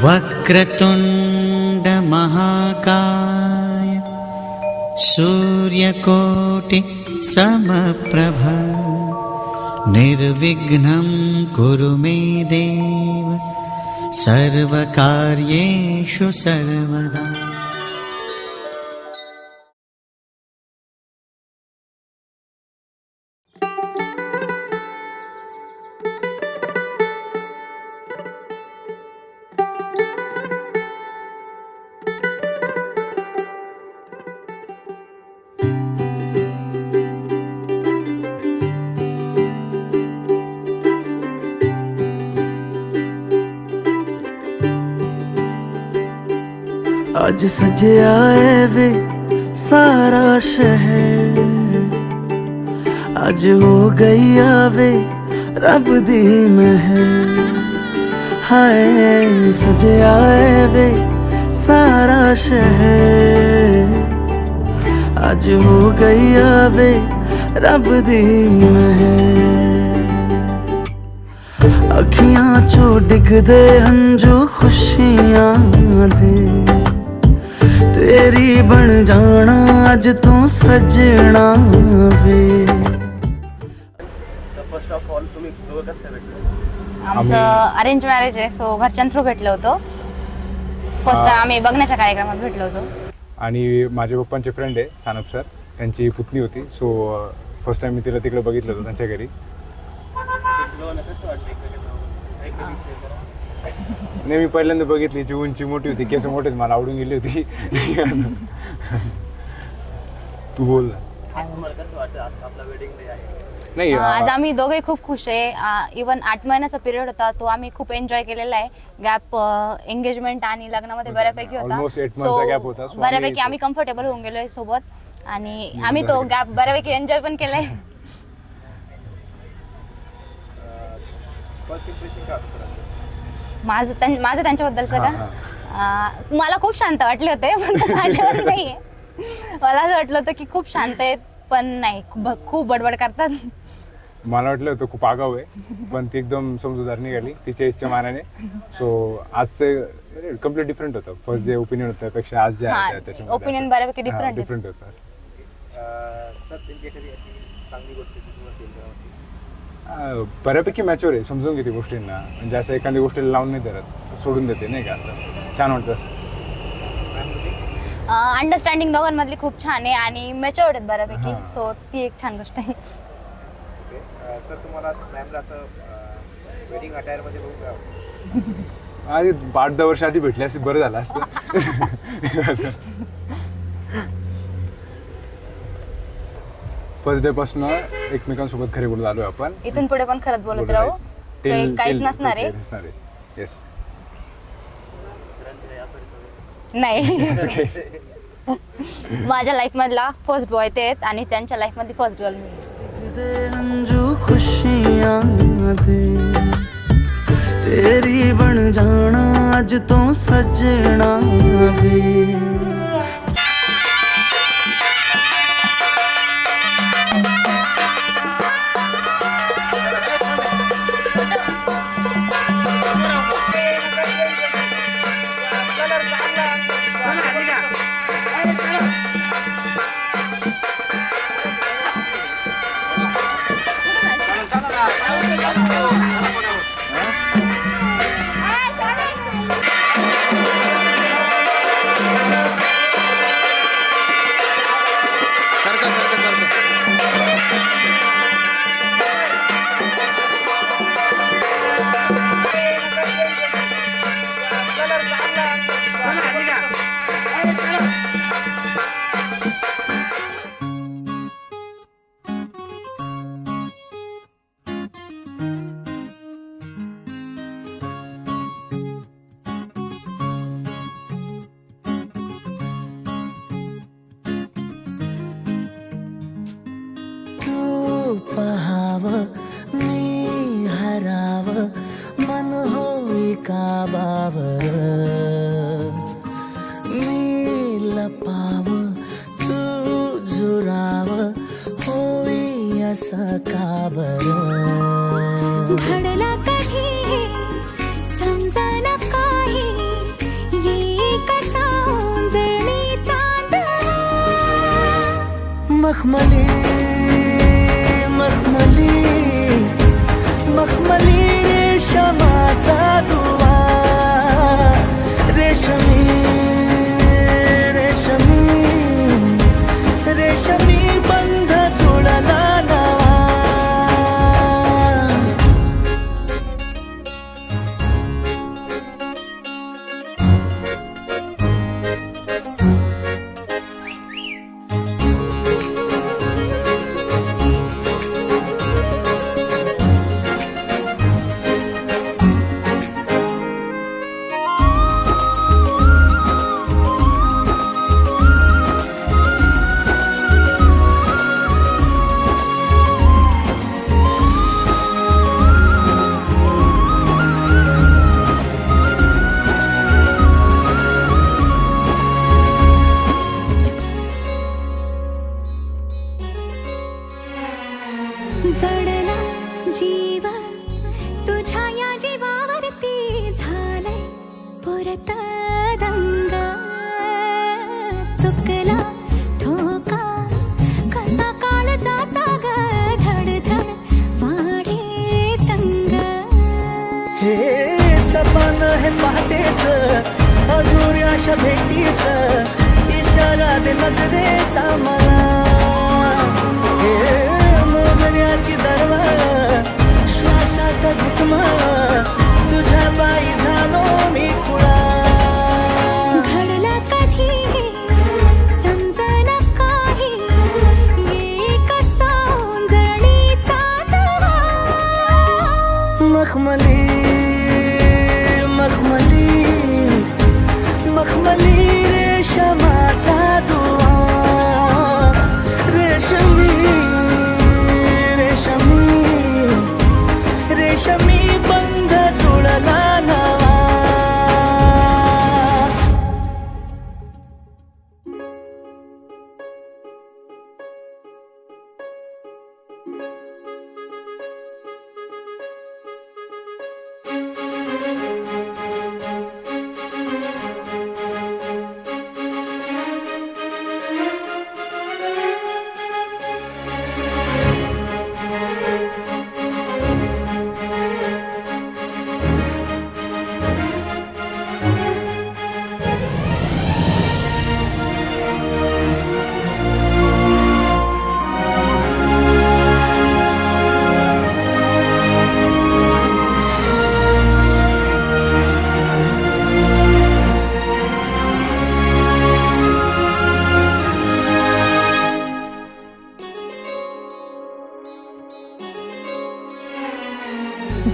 वक्रतुंड महाकाय सूर्यकोटि समप्रभ निर्विघ्नं कुरु मे देव सर्वकार्येषु सर्वदा। आज सजया है वे सारा शहर, आज हो गई आवे रब दी महर। हाय सजया है वे सारा शहर, आज हो गई आवे रब दी महर। अखियां चो डिगदे हंजू खुशियां दे, तेरी बन जाना आज तू सजना वे। फर्स्ट ऑफ ऑल तुम्ही दोघं कसं काय भेटले? आमचं अरेंज मॅरेज आहे, सो घरच्यां थ्रू भेटलो होतो. फर्स्ट आम्ही बघण्याच्या कार्यक्रमात भेटलो होतो. आणि माझ्या पप्पांचे फ्रेंड आहे सानप सर, त्यांची पुतणी होती. सो फर्स्ट टाइम मी तिला तिकडे बघितलं होतं त्यांच्या घरी. कसं वाटलं नाही, मी पहिल्यांदा बघितली, जी उंची मोठी होती, केस मोठे, मला आवडून गेली होती. तू बोल ना. कसं वाटतं आपला वेडिंग डे आहे? नाही आज आम्ही दोघे खूप खुश आहे. इवन 8 महिन्याचा पिरियड होता तो आम्ही खूप एन्जॉय केलेला आहे. गॅप एंगेजमेंट आणि लग्नामध्ये बऱ्यापैकी होता. Almost 8 months चा gap होता. So बऱ्यापैकी आम्ही कम्फर्टेबल होऊन गेलोय सोबत आणि आम्ही तो गॅप बऱ्यापैकी एन्जॉय पण केलाय. माझं त्यांच्याबद्दलचं का, मला खूप शांत वाटले होते, पण माझ्यावर नाहीये. मला असं वाटलं होतं की खूप शांत आहेत, पण नाही, खूप बडबड करतात. मला वाटलं होतं खूप आगाऊ आहे, पण ती एकदम समजूतदार निघाली तिच्या इच्छेच्या मानाने. सो आजचं कम्प्लीट डिफरंट होतं. फर्स्ट जे ओपिनियन होतं त्यापेक्षा आज जे आहे त्याच्यामध्ये ओपिनियन बऱ्यापैकी डिफरंट होतं. सर त्यांची एखादी चांगली गोष्ट बऱ्यापैकी मॅच्युअर आहे, समजून घेते गोष्टींना. म्हणजे असं एखाद्या गोष्टीला लावून नाही धरत, सोडून देते, नाही का, असं छान वाटतं. असं अंडरस्टँडिंग दोघांमधली खूप छान आहे आणि मॅच्युअर्ड आहेत बऱ्यापैकी. सो ती एक छान गोष्ट आहे. सर तुम्हाला मॅमला असं वेडिंग अटायर मध्ये बघू का? आधी 8-10 वर्ष आधी भेटले असते बरं झालं असतं. फर्स्ट डे पासून एकमेकांसोबत खरे बोलत आलोय आपण. इथून पुढे पण खरंच बोलत राहू, काहीच नसणार आहे. येस. नाही, माझ्या लाईफ मधला फर्स्ट बॉय ते आहेत आणि त्यांच्या लाईफ मधली फर्स्ट गर्ल मी. खुशियां दे, तेरी बन जाना आज तो सजना वे। पहाव मी हराव मन होई काबावर, मी लपाव तू झुराव होई असं काबर. घडला कधी समजाना काही मखमली मखमली मखमली रेशमाचा दुवा रेशमी रेशमी रेशमी बंध जुळला नावा जडला जीव तुझ्या या जीवावरती झालंय पुरत दंग चुकला ठोका कसा काळजाचा ग धडधड वाढे संग हे सपन हे पहाटेच अधुऱ्याशा भेटीच इशारा दे नजरेचा मला हे मोगऱ्याची दरवाळ श्वासात घुटमळ तुझ्या पायी झालो मी खुळा घडलं कधी समजना काही एक सौंदर्याचा दवा मखमली मखमली मखमली रेशमाचा दुवा रेशमी रेशमी रेशमी बंध जुळला नावा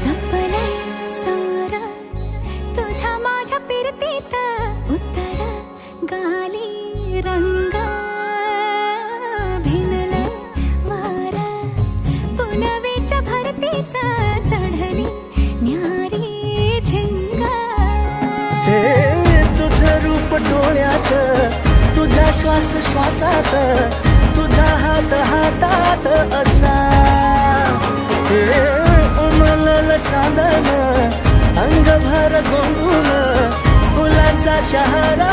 जपलंय सार तुझ्या माझ्या पिरतीत उत्तर गाली रंग भिनलंय वार पुनवेच्या भरतीच चढली न्यारी झिंग हे तुझं रूप डोळ्यात तुझा श्वास श्वासात तुझा हात हातात असा हे उमलल चांदन अंगभर गोंधून फुलाचा शहरा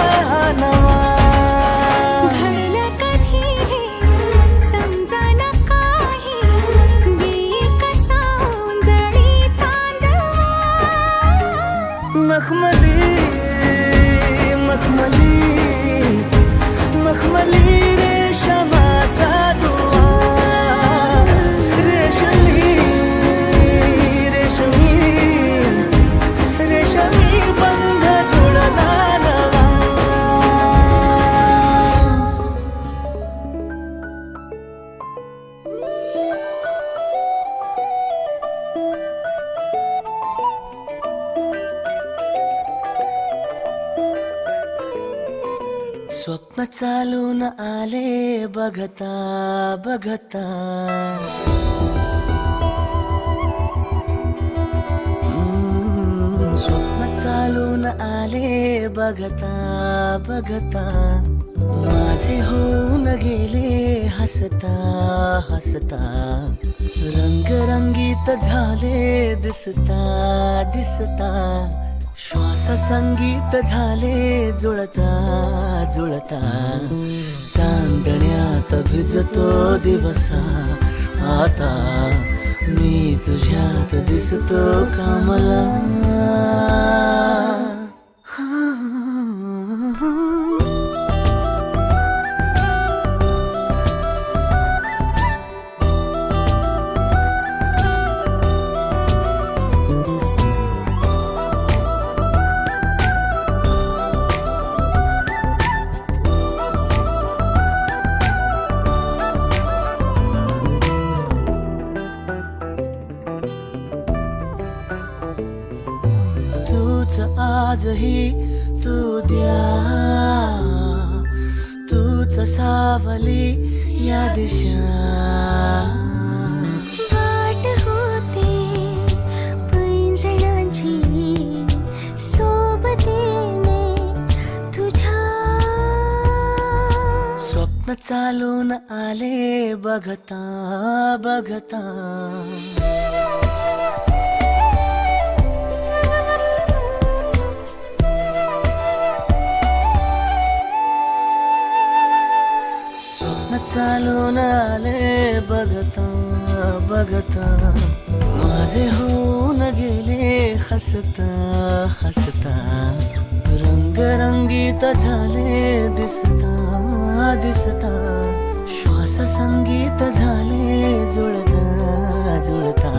नवा घडलं कधी समजना काही एक सौंदर्याचा दवा मखमली मखमली मखमली रेशमाचा दुवा रेशमी रेशमी रेशमी बंध जुळला नवा स्वप्न चालून आले बघता बघता स्वप्न चालून आले बघता बघता माझे होऊन गेले हसता हसता रंगरंगीत झाले दिसता दिसता श्वास संगीत झाले जुळता जुळता चांदण्यात भिजतो दिवसा आता मी तुझ्यात दिसतो कामला तूच आजही तू द्या तूच सावली या दिशा वाट होते पैंजणांची सोबतीने तुझ्या स्वप्न चालून आले बघता बघता चालून आले बघता बघता माझे होऊन गेले हसता हसता रंगरंगीत झाले दिसता दिसता श्वास संगीत झाले जुळता जुळता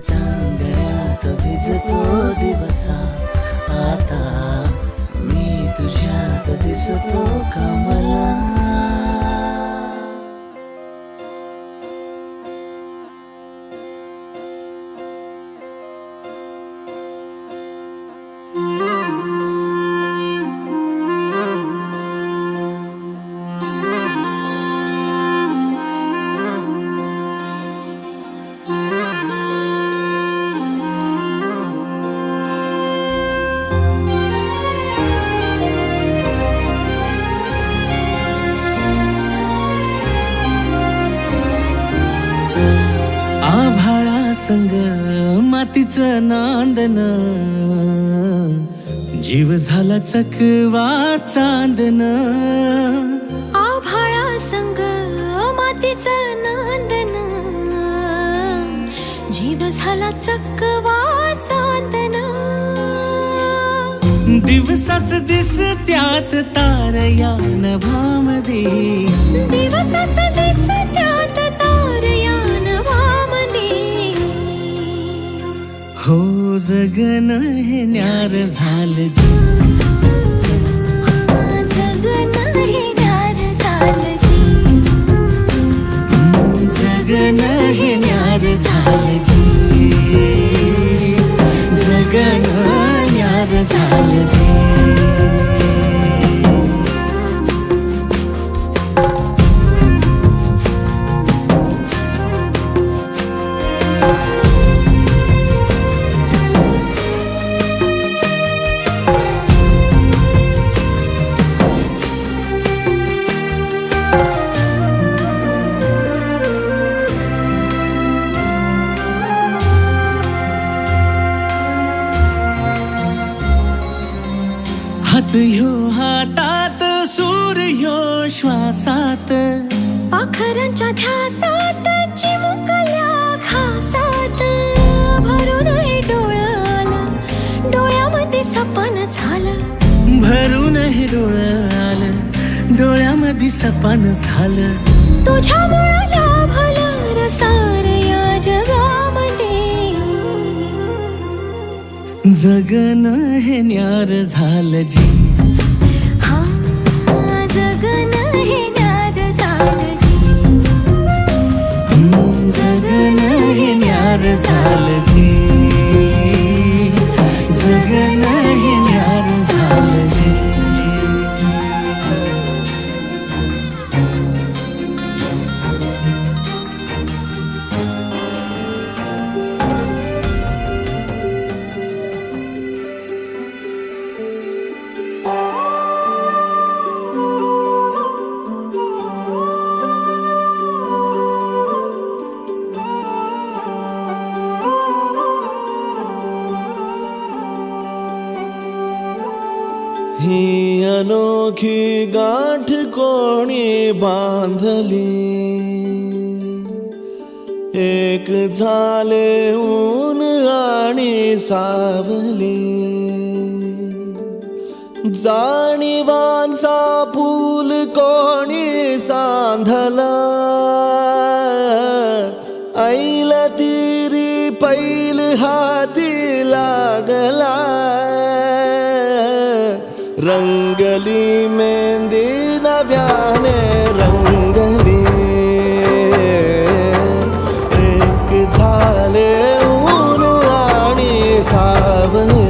चांदण्यात भिजतो दिवसा आता मी तुझ्यात दिसतो कमला आभाळा संग मातीचं नांदन जीव झाला चकवा चांदन आभाळा संग मातीचं नांदन जीव झाला चकवा चांदन दिवसाच दिस त्यात तारया नभामध्ये दिवसाच दिस त्यात तारया नभामध्ये हो जगन हे न्यार झालं जी जगन हे न्यार झालं जी जगन हे न्यार झालं जी जगन न्यार झालं जी हात ह्यो हातात सूर्यो श्वासात पाखरांच्या ध्यासात चिमुकल्या घासात भरून हे डोळं आलं डोळ्यामध्ये सपन झालं भरून हे डोळं आलं डोळ्यामध्ये सपान झालं तुझ्यामुळं लाभलं रसार या जगामध्ये जगन हे न्यार झालं जी हा जगन हे न्यार झालं जी जगन हे न्यार झालं जी जगन हे न्यार झालं जी ही अनोखी गाठ कोणी बांधली, एक झाले ऊन आणि सावली, जाणीवांचा पूल कोणी सांधला, ऐल तिरी पैल हाती लागला, रंगली मेहंदी नव्याने रंगली, एक झाले ऊन आणि सावली.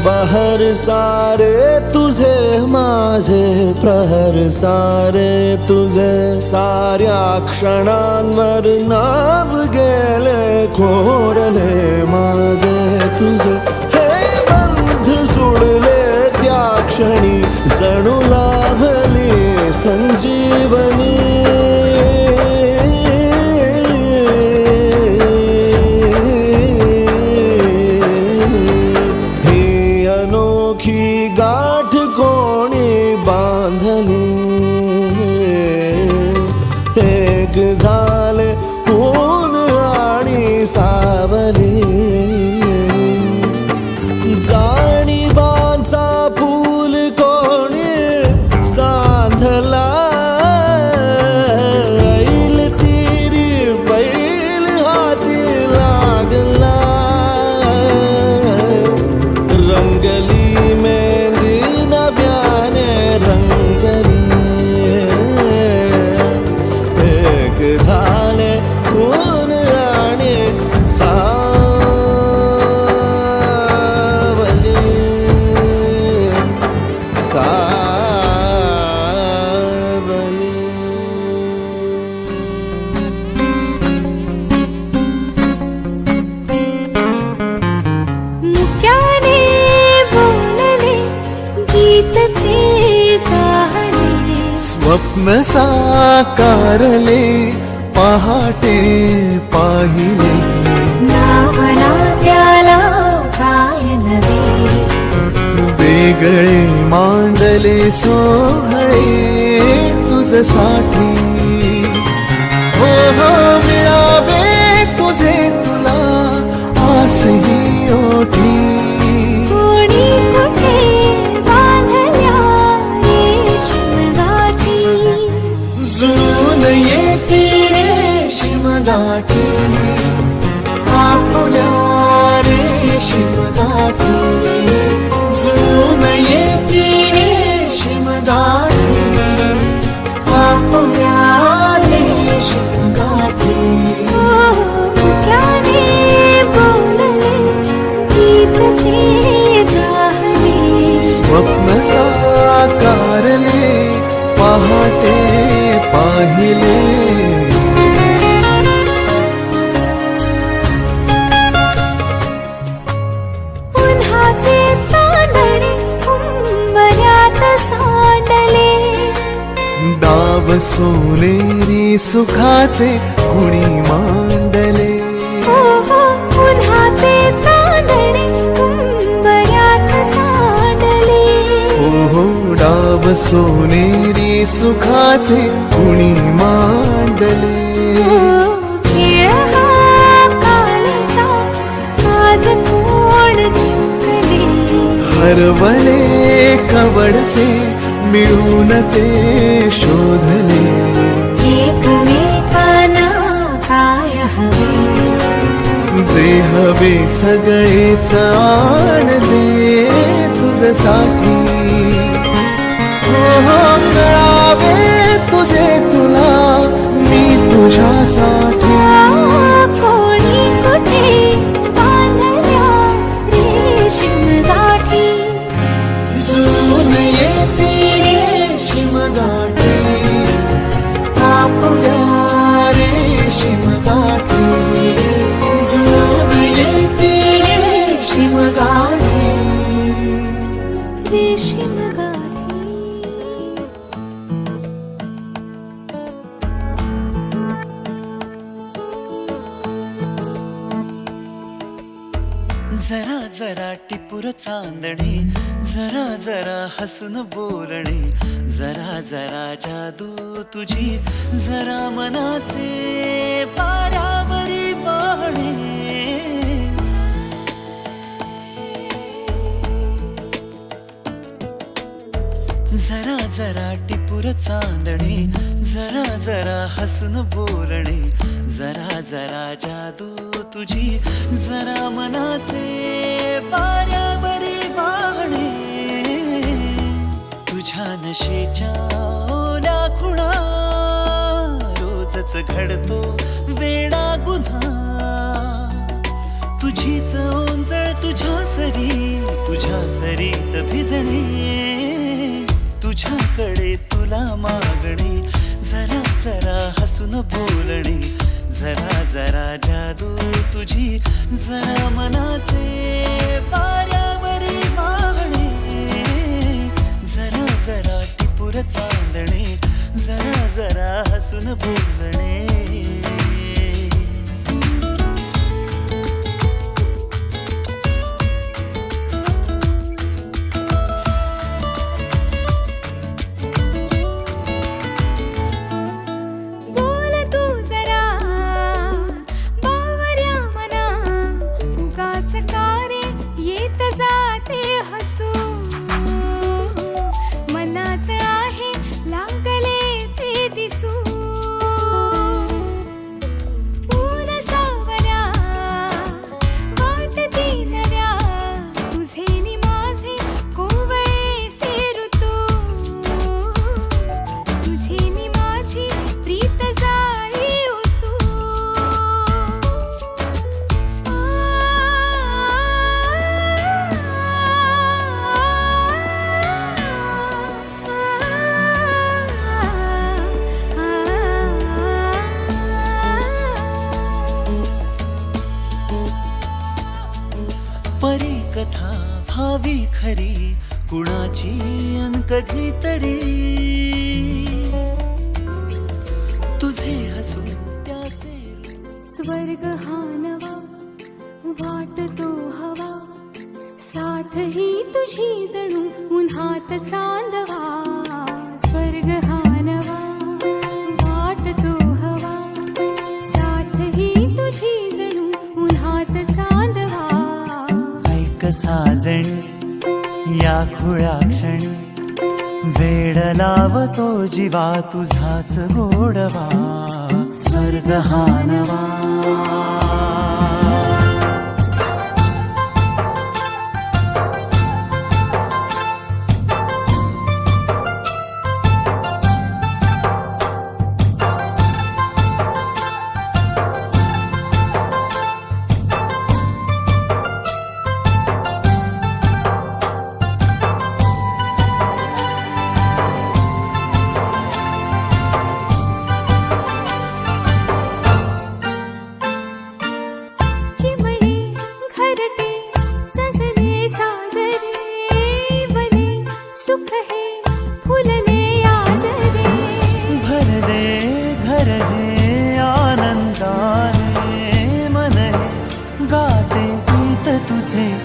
बहर सारे तुझे, माझे प्रहर सारे तुझे, साऱ्या क्षणांवर नाव गेले कोरले माझे तुझे, हे बंध जुळले त्या क्षणी जणू लाभली संजीवनी. अनोखी गाठ कोणी बांधली, एक झाले ऊन आणि सावली, जाणीवांचा पूल कोणी सांधला, ऐल तिरी पैल हाती लागला, रंगली मेहंदी नव्याने रंगली, एक झाले ऊन आणि सावली, सावली. मुक्याने बोलले गीत ते झाले, स्वप्न साकारले पहाटे पाहिले, नावना त्याला काय नवे, वेगळे मांडले सोहळे तुझसाठी, हो हो मिळावे तुझे तुला आसही ओठी, कोणी कुठे बांधल्या रेशीम गाठी, जुळून येते रेशीम गाठी, आपुल्या रेशीम गाठी, जुळून येते रेशीम गाठी, आपुल्या रेशीम गाठी. मुक्याने बोलले गीत ते झाले, स्वप्न साकारले पहाटे पाहिले. उन्हाचे चांदणे उंबऱ्यात सांडले, डाव सोनेरी सुखाचे कुणी मांडले, हो हो उन्हाचे चांदणे उंबऱ्यात सांडले, हो हो डाव सोनेरी सुखाचे कुणी मांडले, खेळ हा कालचा आज कोण जिंकले, हरवले कवडसे मिळून ते शोधले, एकमेकांना काय हवे, जे हवे सगळेच आणले तुझसाठी, हो हो कळावे तुझे तुला मी तुझ्यासाठी, कोणी कुठे बांधल्या रेशीम जरा टिपूर चांदणे, जरा जरा हसून बोलणे, जरा जरा जादू तुझी, जरा मनाचे पारावरी वाहणे. जरा जरा टिपूर चांदणे, जरा जरा हसून बोलणे, जरा जरा जादू तुझी, जरा मनाचे पारावरी वाहणे. तुझ्या नशेच्या ओल्या खुणा, रोजच घडतो वेडा गुन्हा. तुझीच ओंजळ तुझ्या सरीत भिजणे. तुझ्याकडे तुला मागणे, जरा जरा हसून बोलणे, जरा जरा जादू तुझी, जरा मनाचे पारावरी वाहणे. जरा जरा टिपूर चांदणे, जरा जरा हसून बोलणे. परी कथा भावी खरी, कुणाची अन कधीतरी. तुझे हसून त्याचे स्वर्ग हा नवा वाटतो हवा, साथ ही तुझी जणू उन्हात चांदवा. स्वर्ग हा नवा वाटतो हवा, साथ ही तुझी जणू उन्हात चांदवा. साजणी या खुळ्या क्षणी, वेड लावतो जीवा तुझाच गोडवा. स्वर्ग हा नवा.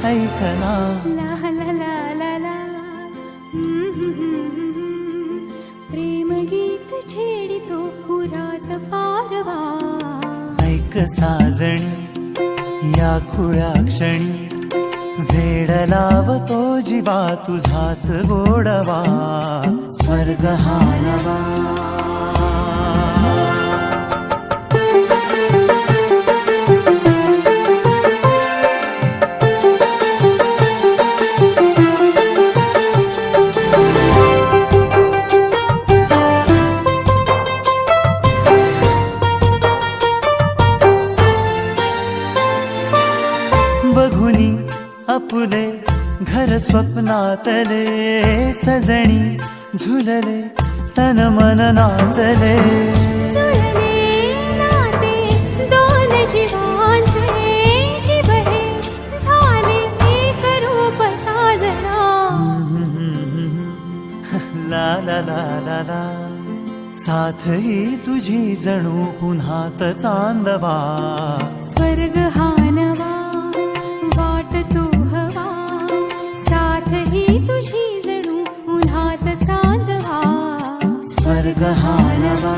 ऐकना ला ला ला ला ला. प्रेम गीत छेडितो पुरात पारवा. ऐक साजणी या खुळ्या क्षणी, वेड लावतो जीवा तुझाच गोडवा. स्वर्ग हा नवा. बघुनी आपुले घर स्वप्नातले, सजणी झुलले तन मन नाचले. जुळले नाते दोन जीवांचे, जीव हे झाले एक रूप साजना. ला ला ला ला ला. साथ ही तुझी जणू पुन्हात चांदवा. स्वर्ग हा नवा वाटतो हवा, गहाणवा.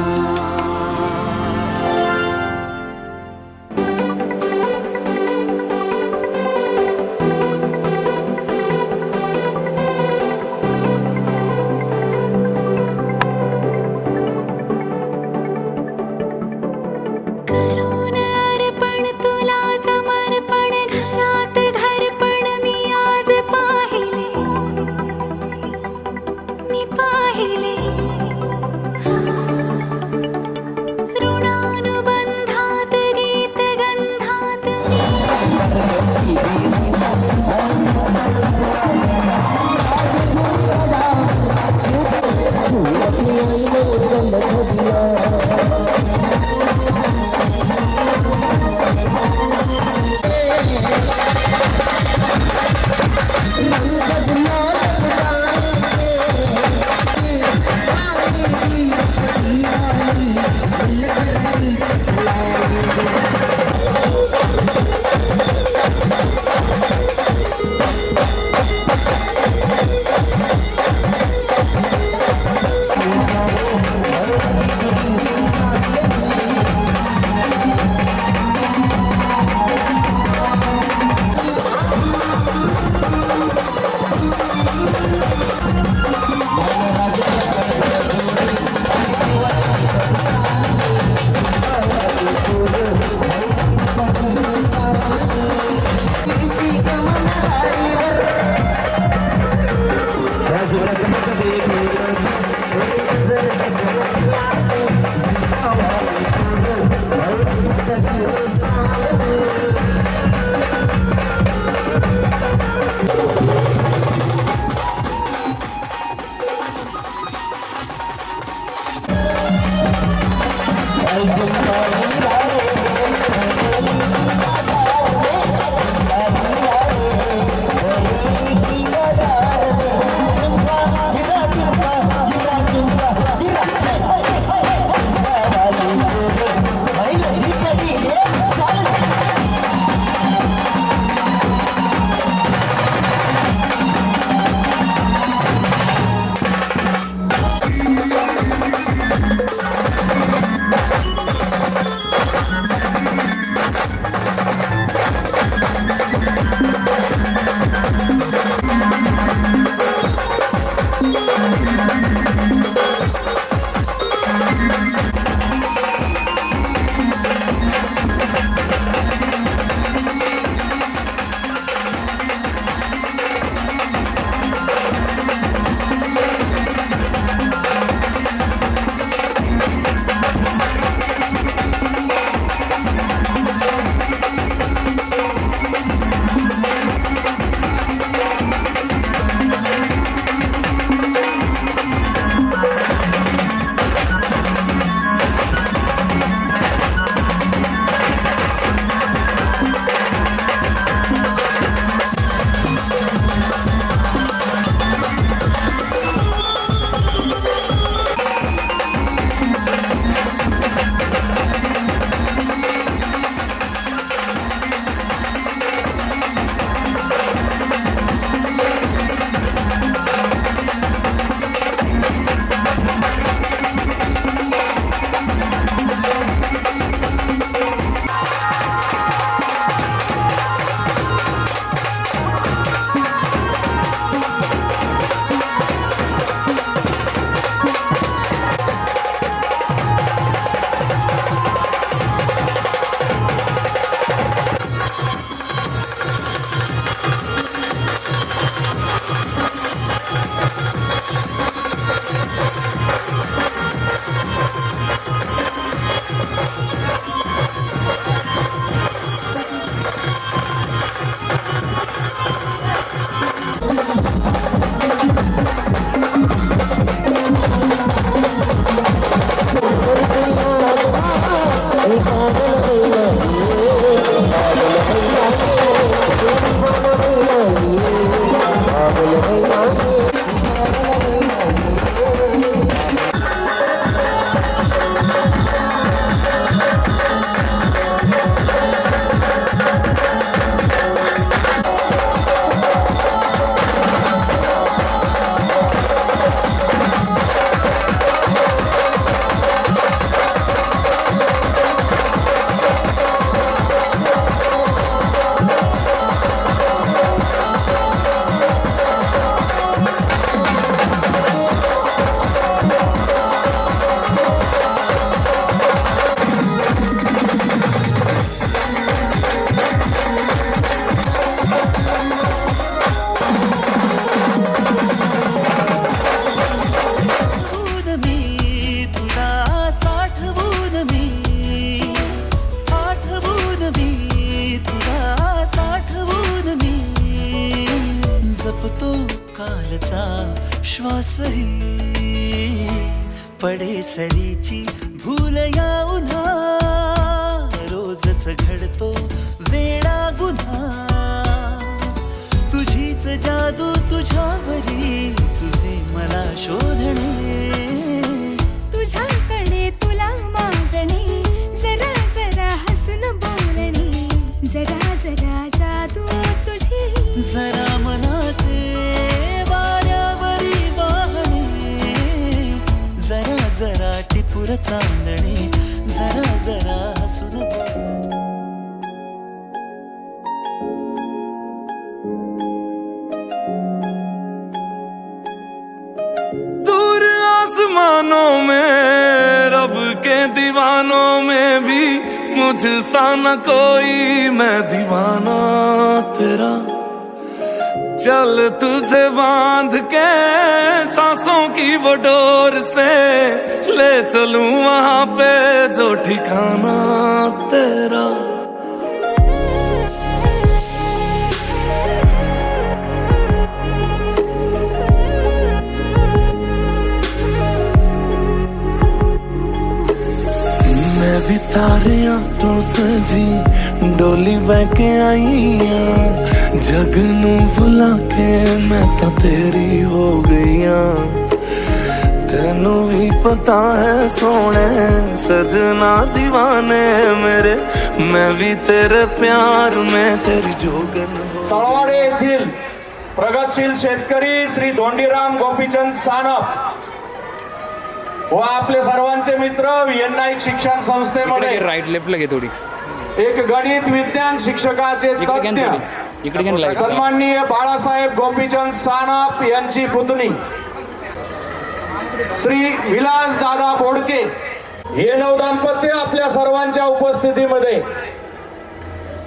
करून अर्पण तुला समर्पण घरात घरपण मी आज पाहिले ऋणानुबंधात गीत गंधात जपतो कालचा श्वासही, पडे सरीची भूल या उन्हा, रोजच घडतो वेडा गुन्हा, तुझीच जादू तुझ्यावरी, तुझे मला शोधणे, तुझ्याकडे तुला मागणे, जरा जरा हसून बोलणे, जरा जरा जादू तुझी, जरा मनाचे वाऱ्यावरी वाहणे, जरा जरा टिपूर चांदणे, जरा जरा हसून बोलणे. दूर आसमानों में रब के दीवानों में भी मुझसा न कोई, मैं दीवाना तेरा, चल तुझे बांध के सांसों की वो डोर से, ले चलूं वहां पे जो ठिकाना तेरा. मैं भी तारियां तो सजी डोली बह के आई हाँ, जग नू भुला के मैं तो तेरी हो गई हाँ. तेनू भी पता है सोने सजना दीवाने मेरे, मैं भी तेरे प्यार में तेरी जोगन हो. तळवाडे येथील प्रगतशील शेतकरी श्री धोंडीराम गोपीचंद सानप व आपले सर्वांचे मित्र VN नाईक शिक्षण संस्थेमध्ये राईट लेफ्टला घे थोडी, एक गणित विज्ञान शिक्षकाचे तज्ञ सन्माननीय बाळासाहेब गोपीचंद सानप यांची पुतणी श्री विलास दादा बोडके हे नवदाम्पत्य आपल्या सर्वांच्या उपस्थितीमध्ये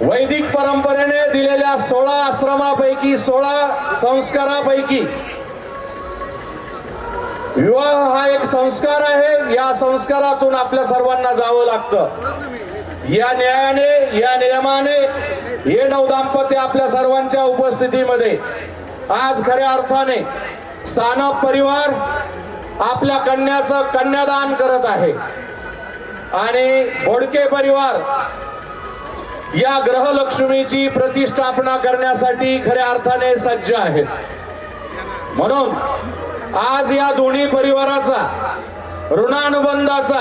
वैदिक परंपरेने दिलेल्या 16 आश्रमापैकी 16 संस्कारापैकी विवाह हा एक संस्कार आहे. या संस्कारातून आपल्या सर्वांना जावं लागतं. या न्यायाने या नियमाने हे नवदाम्पत्य आपल्या सर्वांच्या उपस्थितीमध्ये आज खऱ्या अर्थाने सानप परिवार आपल्या कन्याचं कन्यादान करत आहे आणि बोडके परिवार या ग्रहलक्ष्मीची प्रतिष्ठापना करण्यासाठी खऱ्या अर्थाने सज्ज आहेत. म्हणून आज या दोन्ही परिवाराचा ऋणानुबंधाचा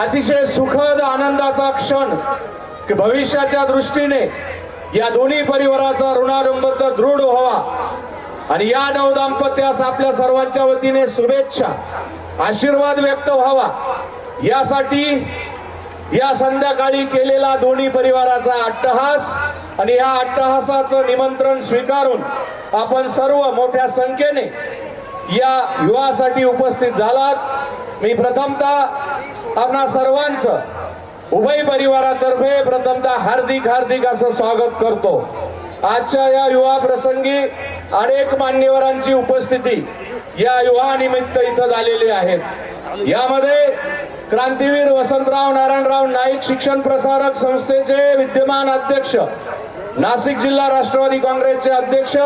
अतिशय सुखद आनंदाचा क्षण, भविष्याच्या दृष्टीने या दोन्ही परिवाराचा ऋणानुबंध दृढ व्हावा आणि या नवदाम्पत्यास आपल्या सर्वांच्या वतीने शुभेच्छा आशीर्वाद व्यक्त व्हावा, यासाठी या संध्याकाळी केलेला दोन्ही परिवाराचा अट्टहास आणि या अट्टहासाचं निमंत्रण स्वीकारून आपण सर्व मोठ्या संख्येने या विवाहासाठी उपस्थित झालात. मी प्रथमतः आपणा सर्वांचं उभय परिवारातर्फे प्रथमतः हार्दिक हार्दिक असं स्वागत करतो. आजच्या या विवाह प्रसंगी अनेक मान्यवरांची उपस्थिती या विवाहानिमित्त इथं झालेली आहेत. यामध्ये क्रांतीवीर वसंतराव नारायणराव नाईक शिक्षण प्रसारक संस्थेचे विद्यमान अध्यक्ष, नाशिक जिल्हा राष्ट्रवादी काँग्रेसचे अध्यक्ष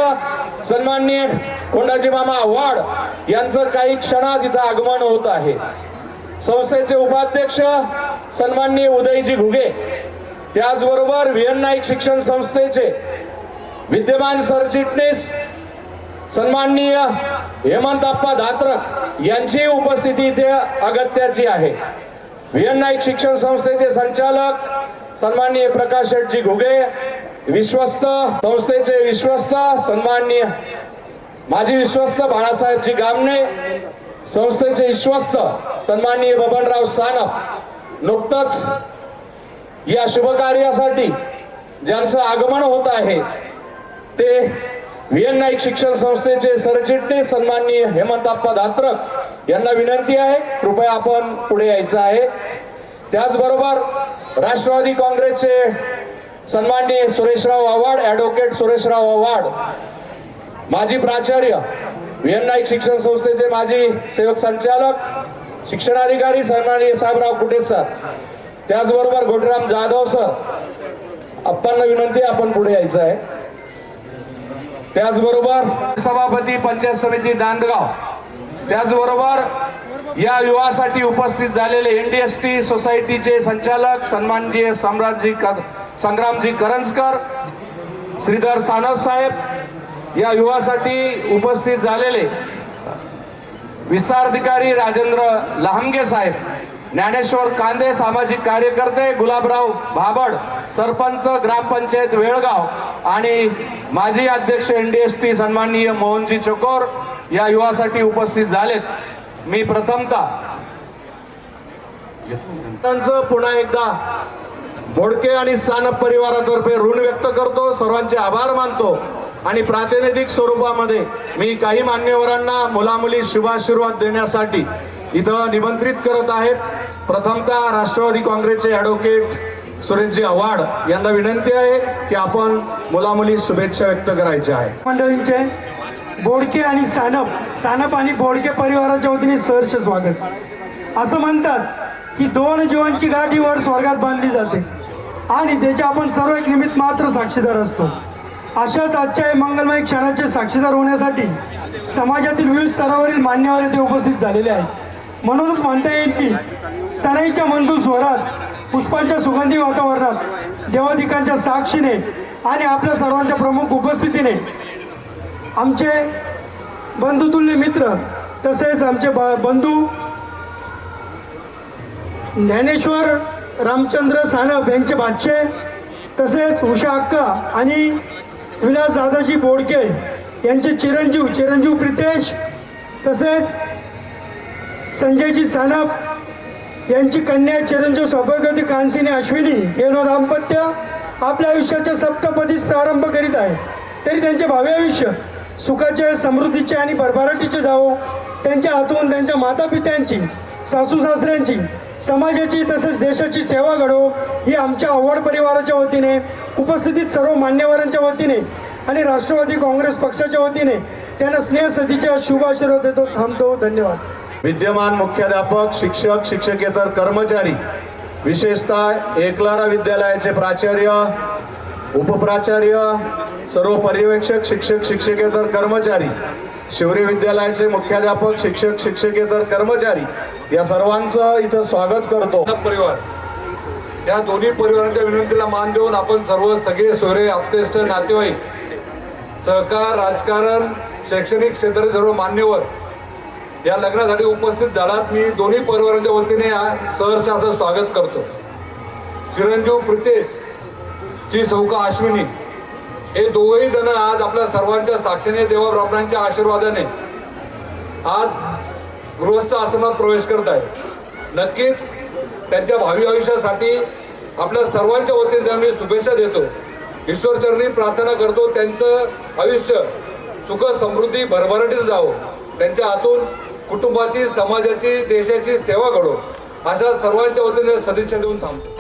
सन्माननीय कोंडाजी मामा आव्हाड यांचं काही क्षणात इथं आगमन होत आहे. संस्थेचे उपाध्यक्ष सन्माननीय उदयजी घुगे, त्याचबरोबर VN नाईक शिक्षण संस्थेचे विद्यमान सरचिटणीस सन्माननीय हेमंतप्पा धात्रक यांची उपस्थिती इथे अगत्याची आहे. VN नाईक शिक्षण संस्थेचे संचालक सन्माननीय प्रकाश शेटजी घुगे, विश्वस्त संस्थेचे विश्वस्त सन्माननीय माजी विश्वस्त बाळासाहेबजी गामणे, संस्थेचे विश्वस्त सन्माननीय बबनराव सानप, नुकतंच या शुभ कार्यासाठी ज्यांचं आगमन होत आहे ते VN नाईक शिक्षण संस्थेचे सरचिटणीस सन्माननीय हेमंतप्पा धात्रक यांना विनंती आहे कृपया आपण पुढे यायचं आहे. त्याचबरोबर राष्ट्रवादी काँग्रेसचे सन्माननीय सुरेशराव आव्हाड, ॲडव्होकेट सुरेशराव आव्हाड, माजी प्राचार्य VN नाईक शिक्षण संस्थेचे माजी सेवक संचालक शिक्षणाधिकारी सन्माननीय साहेबराव कुटे सर, त्याचबरोबर गोटराम जाधव सर, आपणांना विनंती आपण पुढे यायचं आहे. त्याचबरोबर सभापती पंचायत समिती नांदगाव, त्याचबरोबर या विवाहासाठी उपस्थित झालेले NDST सोसायटीचे संचालक सन्माननीय संग्रामजी करंजकर, श्रीधर सानप साहेब, या विवाहासाठी उपस्थित झालेले विस्ताराधिकारी राजेंद्र लहांगे साहेब, ज्ञानेश्वर कांदे सामाजिक कार्यकर्ते, गुलाबराव भाबड सरपंच ग्रामपंचायत वेळगाव आणि माजी अध्यक्ष NDST सन्माननीय मोहनजी चकोर या विवाहासाठी उपस्थित झालेत. मी प्रथमतः पुन्हा एकदा बोडके आणि सानप परिवारातर्फे ऋण व्यक्त करतो, सर्वांचे आभार मानतो आणि प्रातिनिधिक स्वरूपामध्ये मी काही मान्यवरांना मुलामुली शुभाशीर्वाद देण्यासाठी इथं निमंत्रित करत आहेत. प्रथमतः राष्ट्रवादी काँग्रेसचे ॲडव्होकेट सुरेशजी आव्हाड यांना विनंती आहे की आपण मुलामुली शुभेच्छा व्यक्त करायच्या आहे. मंडळींचे बोडके आणि सानप आणि बोडके परिवाराच्या वतीने सहर्ष स्वागत. असं म्हणतात की दोन जीवांची गाठी वर स्वर्गात बांधली जाते आणि त्याचे आपण सर्व एक निमित्त मात्र साक्षीदार असतो. अशाच आजच्या मंगलमय क्षणाचे साक्षीदार होण्यासाठी समाजातील विविध स्तरावरील मान्यवर येथे उपस्थित झालेले आहेत. म्हणूनच म्हणता येईल की सणाईच्या मंजूळ स्वरात, पुष्पांच्या सुगंधी वातावरणात, देवाधिकांच्या साक्षीने आणि आपल्या सर्वांच्या प्रमुख उपस्थितीने आमचे बंधुतुल्य मित्र तसेच आमचे बंधू ज्ञानेश्वर रामचंद्र सानप यांचे बादशे, तसेच उषा अक्का आणि विलास दादाजी बोडके यांचे चिरंजीव प्रितेश, तसेच संजयजी सानप यांची कन्या चिरंजीव सौभाग्यवती कांसिनी अश्विनी हे दाम्पत्य आपल्या आयुष्याच्या सप्तपदीस प्रारंभ करीत आहे. तरी त्यांचे भावी आयुष्य सुखाचे, समृद्धीचे आणि भरभराटीचे जावो. त्यांच्या हातून त्यांच्या मातापित्यांची, सासू सासऱ्यांची, समाजाची तसेच देशाची सेवा घडो ही आमच्या आव्हाड परिवाराच्या वतीने, उपस्थितीत सर्व मान्यवरांच्या वतीने आणि राष्ट्रवादी काँग्रेस पक्षाच्या वतीने त्यांना स्नेह सदिच्छा शुभ आशीर्वाद देतो. थांबतो. धन्यवाद. विद्यमान मुख्याध्यापक, शिक्षक, शिक्षकेतर कर्मचारी, विशेषतः एकलारा विद्यालयाचे प्राचार्य, उपप्राचार्य, सर्व पर्यवेक्षक, शिक्षक, शिक्षकेतर कर्मचारी, शिवरी विद्यालयाचे मुख्याध्यापक, शिक्षक, शिक्षकेतर कर्मचारी या सर्वांचं इथं स्वागत करतो. परिवार या दोन्ही परिवारांच्या विनंतीला मान देऊन आपण सगळे सोयरे, आप्तेष्ट, नातेवाईक, सहकार, राजकारण, शैक्षणिक क्षेत्रातील सर्व मान्यवर या लग्नासाठी उपस्थित झालात. मी दोन्ही परिवारांच्या वतीने सहर्ष असं स्वागत करतो. चिरंजीव प्रितेश जी सौका अश्विनी हे दोघेही जण आज आपल्या सर्वांच्या साक्षीने, देवा ब्राह्मणांच्या आशीर्वादाने आज गृहस्थ आश्रमात प्रवेश करत आहेत. नक्कीच त्यांच्या भावी आयुष्यासाठी आपल्या सर्वांच्या वतीने त्यांना शुभेच्छा देतो. ईश्वरचरणी प्रार्थना करतो त्यांचं आयुष्य सुख, समृद्धी, भरभराटीत जावं. त्यांच्या हातून कुटुंबाची, समाजाची, देशाची सेवा घडो अशा सर्वांच्या वतीने सदिच्छा देऊन थांबतो.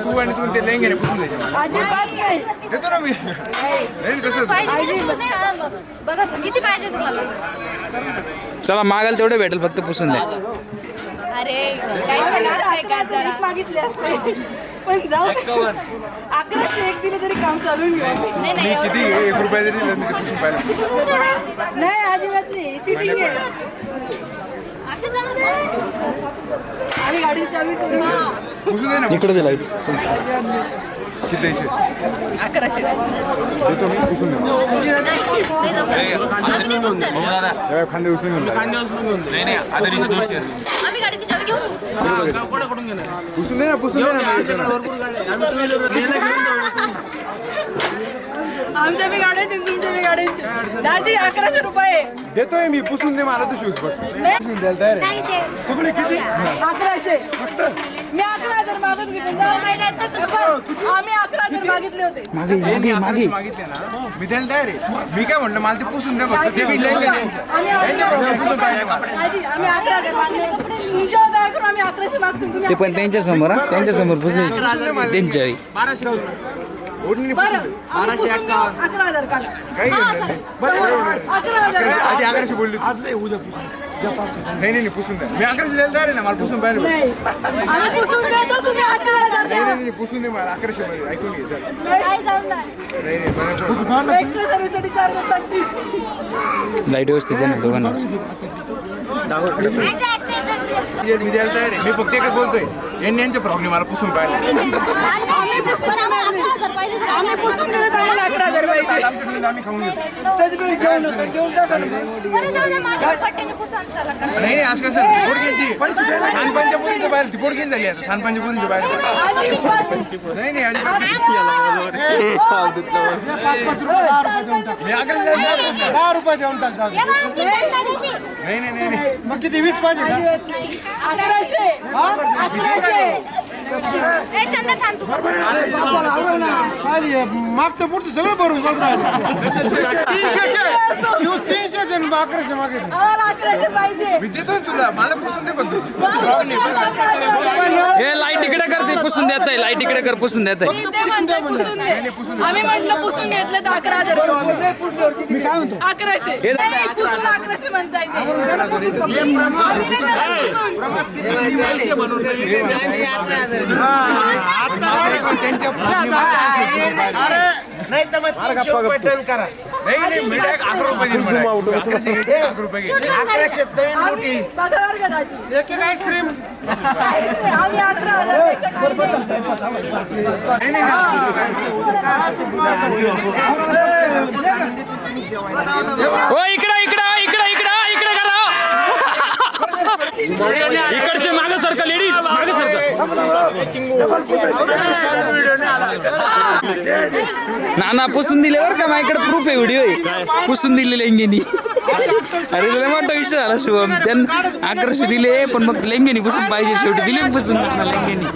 तू आणि तू ते लेंगे पुसून द्यायचे देतो ना मी नाही तसंच बघा किती पाहिजे तुम्हाला. चला मागाल तेवढे भेटेल, फक्त पुसून द्या. अरे मागितले असते पण जाऊ 1100 एक दिले तरी काम चालून घेऊ. नाही नाही किती 1 रुपया जरी दिला मी ते पुसून पाहिलं. नाही अजिबात नाही, चिटिंग आहे. असे जाणार नाही. आणि गाडीची चावी पुसून दे ना इकडे दिला चित्तायचे 1100 देतो मी पुसून दे खांदे उचलून घेऊन आम्ही गाडीची चावी घेऊ. पुसून दे ना आमच्या बी गाड्याचे तुमच्या बी गाड्यांचे. दाजी 1100 रुपये देतोय मी पुसून दे मला तर शूज बस द्यायला तयार आहे सगळे किती 1100. मी 11,000 मागून घेतले. आम्ही 11,000 मागितले होते. मागितले ना मी द्यायला तयार आहे. मी काय म्हणलं मला ते पुसून द्या फक्त ते मी लेंगे दाजी आम्ही 11,000 मागले. तुमच्या दया करून आम्ही 1100 मागतो. तुम्ही ते पण त्यांच्या समोर, त्यांच्या समोर पुसायचे त्यांच्या आई. ओढणी बरं 11,000 काढा. काही घेणार नाही. 11,000 आधी 1100 बोलली आज नाही उद्या नाही पुसून द्या. मी 1100 द्यायला तयार आहे ना, मला पुसून पाहिजे नाही. आम्ही पुसून देतो, तुम्ही 11,000 द्या. नाही पुसून दे मला 1100 मध्ये ऐकून घे चल. नाही जाऊन नाही. एक्स्ट्रा सर्व्हिससाठी चार्जेस लागतील. लाईट व्यवस्थित आहे ना दोघांना. मी द्यायला तयार आहे. मी फक्त एकच बोलतोय यांच्या प्रॉब्लेम मला पुसून पाहिजे. आम्ही पुसून दिले तर आम्हाला 11,000 पाहिजे. आम्ही खाऊन घेतो. घेऊन टाका ना. बरं जाऊ दे, माझ्या पट्ट्याने पुसा चला. नाही आज कसं पोडक्यांची सानपानच्या पोरींच्या बाहेर ती पोडकीन झाली आता सानपानच्या पोरींच्या बाहेर नाही नाही अजिबात मी 10 रुपये देऊन टाकतो. नाही नाही नाही नाही मग किती 20 पाहिजे का 1100. 1100. ए चंदा थांब तू. मागचं पुढचं सगळं भरून 300 मागे आम्हाला 1100 पाहिजे. मी देतो ना तुला मला पुसून दे पण हे लाईट इकडे करते, पुसून देत आहे. लाईट इकडे कर, पुसून देत आहे. ते म्हणते पुसून दे. आम्ही म्हटलं पुसून घेतलं तर 11,000 घेऊ आम्ही. 1100. नाही, पुसून 1100 म्हणताय ते. आम्ही नाही देणार पुसून. नाही तर मग 300 रुपये टन करा. नाही मी 11 रुपये देईन मला. 11 रुपये घे. 1100 नवीन मोठी बघा बरं का दाजी. एक आईस्क्रीम आम्ही 11,000 हो इकडे इकडे इकडे इकडे इकडे करा. इकडचे मागे सारखं लेडीज मागे नाना पुसून दिले बरं का. माझ्याकडे प्रूफ आहे, व्हिडिओ आहे. पुसून दिले लेंगेनी. अरे तुला मोठा विषय झाला शुभम. त्यांना 1100 दिले पण मग लेंगेनी पुसून पाहिजे. शेवटी दिले पुसून लेंगेनी.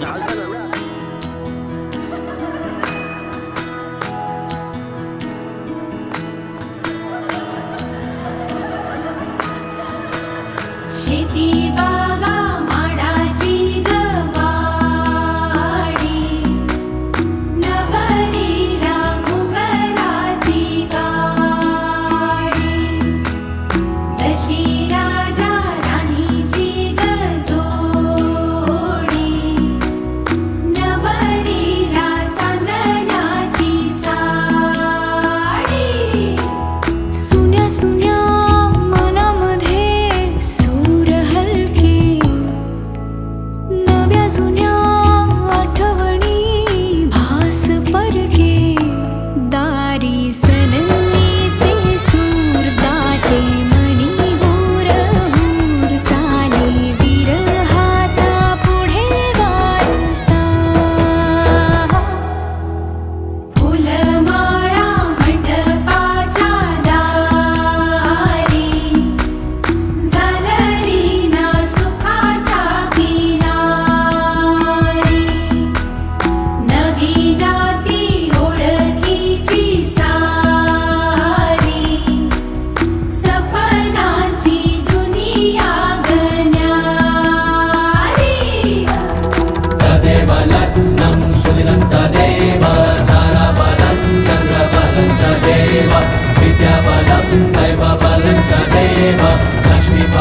शेती बागा माडाची गवाडी नवरीला घुंगराची गाडी जशी राजा राणीची गजोडी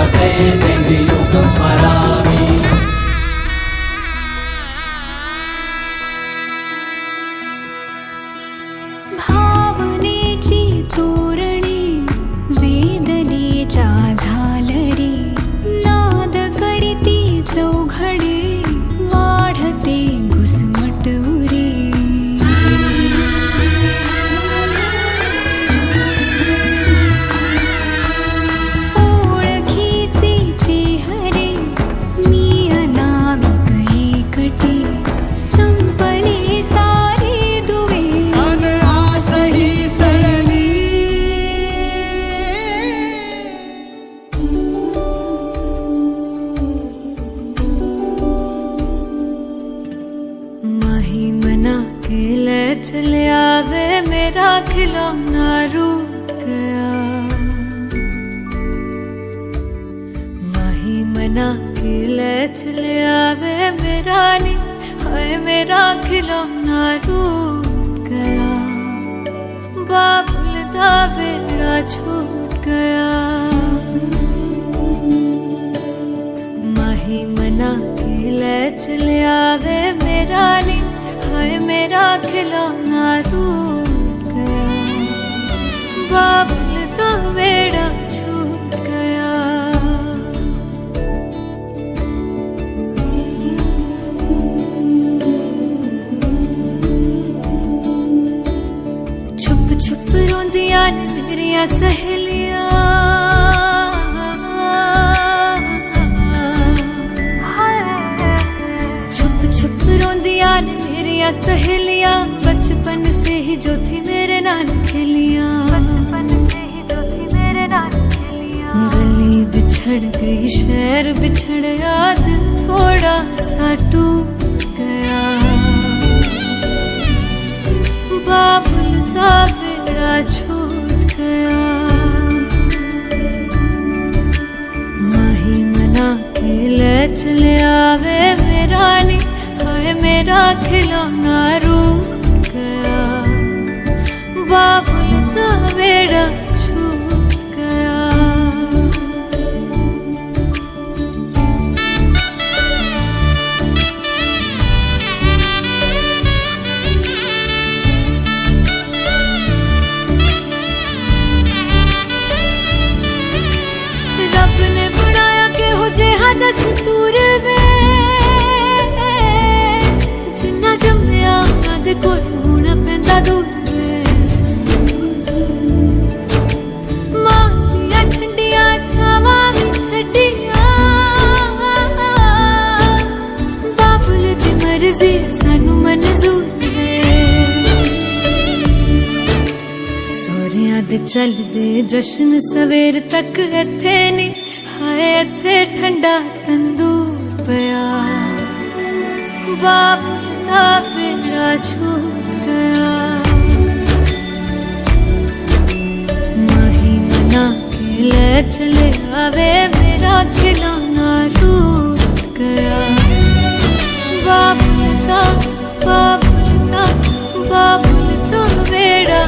पतये तेन्द्रियुगं स्मरामि भावनेची तोरणी वेदनेच्या झालरी नाद करीती चौघडे वाढते घुसमट उरी ओळखीचे चेहरे मी अनामिक एकटी संपले सारे दुवे अन आसही सरली माही मना के ले चले आवे मेरा खिलौना रूठ गया माही मना के ले चले आवे मेरा नी हाय मेरा खिलौना रूठ गया बाबुल दा वेड़ा छूट गया माही मना के ले चले आवे मेरा नी हाय मेरा खिलौना रूठ गया बाबुल दा वेड़ा छूट गया छुप छुप रोंदियां ने मेरिया सहेलियां छुप छुप रोंदियां ने मेरिया सहेलियां बचपन से ही जो थी मेरे नाल खेलियां गली बिछड़ गई शहर बिछड़ गया दिल थोड़ा सा टूट गया बाबुल का बेड़ा छूट गया माही मना के ले चले आवे मेरा नी हाय मेरा खिलौना रूठ गया बाबुल का बेड़ा छूट गया रब ने बनाया के हो जे हदस दूर वे जिन्ना जम्मिया उन्हां दे कोल होना पैंदा दूर वे मां दियां ठंडियां छावां भी छड्डियां बाबुल दी मर्जी सानू मंजूर वे सोहरियां दे चलदे जश्न सवेर तक इत्थे नी हाय इत्थे ठंडा तंदूर पिया बाबुल दा बेड़ा छूट गया माही मना के ले चले आवे मेरा खिलौना रूठ गया बाबुल दा बेड़ा